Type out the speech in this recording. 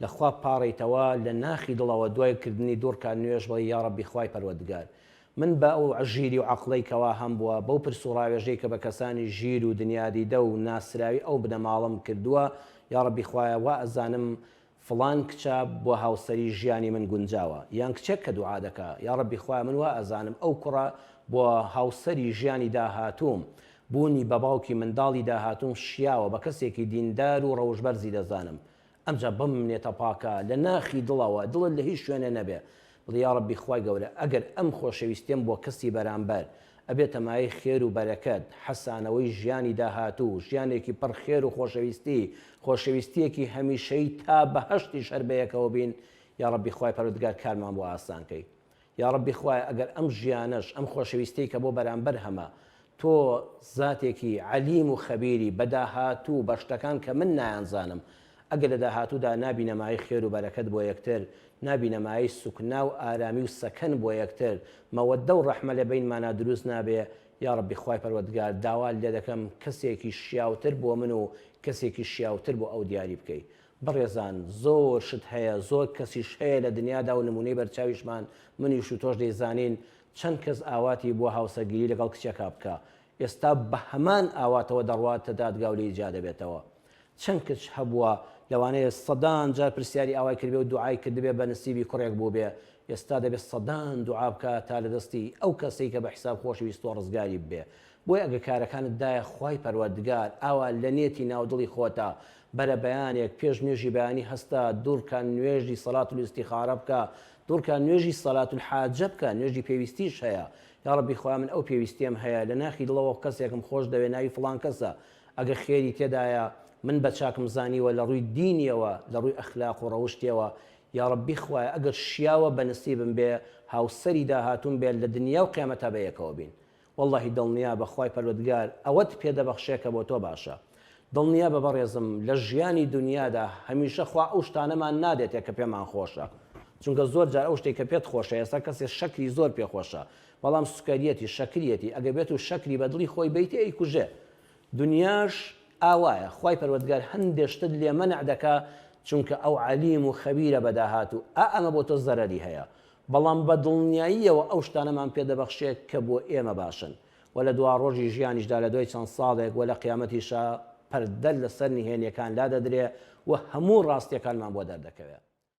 لەخوا پاڕیتەوە لە ناخی دڵەوە دوای کردنی دوورکان نوێژ بڵێ یا ڕەبی خوای پەروەردگار من بە ئەو ژیری و عەقڵەی کەوا هەم بووە بەو پرس و ڕاوێژەی کە بە کەسانی ژیر و دنیادیدە و ناسراوی ئەو بنەماڵم کردووە یا ڕەبی خوایە وا ئەزانم فڵان کچە بۆ هاوسەری ژیانی من گونجاوە یان کچێک کە دوعا دەکا یا ڕەبی خوایە من وا ئەزانم ئەو کوڕە بۆ هاوسەری ژیانی داهاتووم بوونی بە باوکی منداڵی داهاتوم شیاوە بە کەسێکی دیندار و ڕەوژبەرزی دەزانم ئەمجا بم منێتە پاکە لە ناخی دڵەوە دڵت لە هیچ شوێنە نەبێ بڵێ یا ڕەبی خوای گەورە ئەگەر ئەم خۆشەویستیم بۆ کەسی بەرامبەر ئەبێتە مایەی خێر و بەرەکەت حەسانەوەی ژیانی داهاتوو ژیانێکی پڕ خێر و خۆشەویستیەکی هەمیشەی تا بەهەشتی شەربەیەکەوە بین یا ڕەبی خوای پەروەردگار کارمان بۆ ئاسانکەی یا ڕەبی خوای ئەگەر ئەم ژیانەش ئەم خۆشەویستی کە بۆ بەرامبەر هەمە تۆ زاتێکی عەلیم و خەبیری بە داهاتوو بە شتەکان کە من نایانزانم ئەگەر لە داهاتوودا نابینەمای خێر و بەرەکەت بۆ یەکتر نابینەمای سوکنا و ئارامی و سەکەن بۆ یەکتر مەوەدە و ڕەحمە لە بینمانە دروست نابێ یا ڕەبی خوای پەروەردگار داوا لێ دەکەم کەسێکی شیاوتر بۆ من و کەسێکی شیاوتر بۆ ئەو دیاری بکەیت بەڕێزان زۆر شت هەیە زۆر کەسیش هەیە لە دنیادا و نمونەی بەرچاویشمان منیش و تۆش دەیزانین چەند کەس ئاواتی بۆ هاوسەرگیری لەگەڵ کچێکا بکە ئێستا بە هەمان ئاواتەوە دەڕواتە دادگا و لێ ئیجا دەبێتەوە چەند کەس هەبووە لەوانەیە سەدان جار پرسیاری ئاوای کردبێ و دوعای کردبێ بە نسیبی کوڕێک بوو بێ ئێستا دەبێت سەدان دوعا بکە تا لە دەستی ئەو کەسەی کە بە حیساب خۆشەویست و ڕزگاری ببێ بۆی ئەگە کارەکانت دایە خوای پەروەردگار ئاوا لە نێتی ناودڵی خۆتە بەرە بەیانێک پێش نوێژی بەیانی هەستا دوورکان نوێژی سەڵات الاستیخارە بکە دوورکان نوێژی سەڵات الحاجە بکە نوێژی پێویستیش هەیە یا ڕەبی خوای من ئەو پێویستیم هەیە لە ناخی دڵەوە کەسێکم خۆش دەوێ ناوی فڵان کەسە ئەگە خێری تێدایە من بە چاکم زانیوە لە ڕووی دینیەوە لە ڕووی ئەخلاق و ڕەوشتیەوە یا ڕەبی خوایە ئەگەر شیاوە بە نسیبم بێ هاوسەری داهاتوون بێت لە دنیا و قیامەتە بەیەکەوە بین واللهی دڵنیا بە خوای پەروەردگار ئەوەت پێدەبەخشێکە بۆ تۆ باشە دڵنیا بە بەڕێزم لە ژیانی دنیادا هەمیشە خوا ئەو شتانەمان نادێتێک کە پێمان خۆشە چونکە زۆر جار ئەو شتێک کە پێت خۆشە ئێستا کەسێک شەکری زۆر پێخۆشە بەڵام سوکەریەتی شەکریەتی ئەگە بێت و شەکری بە دڵی خۆی بیتێ ئەیکوژێ دنیاش ئاوایە خوای پەروەردگار هەندێک شتت لێ مەنع دەکا چونکە ئەو عەلیم و خەبیرە بەداهاتوو ئەمە بۆ تۆ زەرەری هەیە بەڵام بە دڵنیاییەوە ئەو شتانەمان پێدەبەخشێت کە بۆ ئێمە باشن و لە دوا ڕۆژی ژیانیشدا لە دوای چەند ساڵێک و لە قیامەتیشا پەردە لەسەر نهێنیەکان لا دەدرێ و هەموو ڕاستیەکانمان بۆ دەردەکەوێت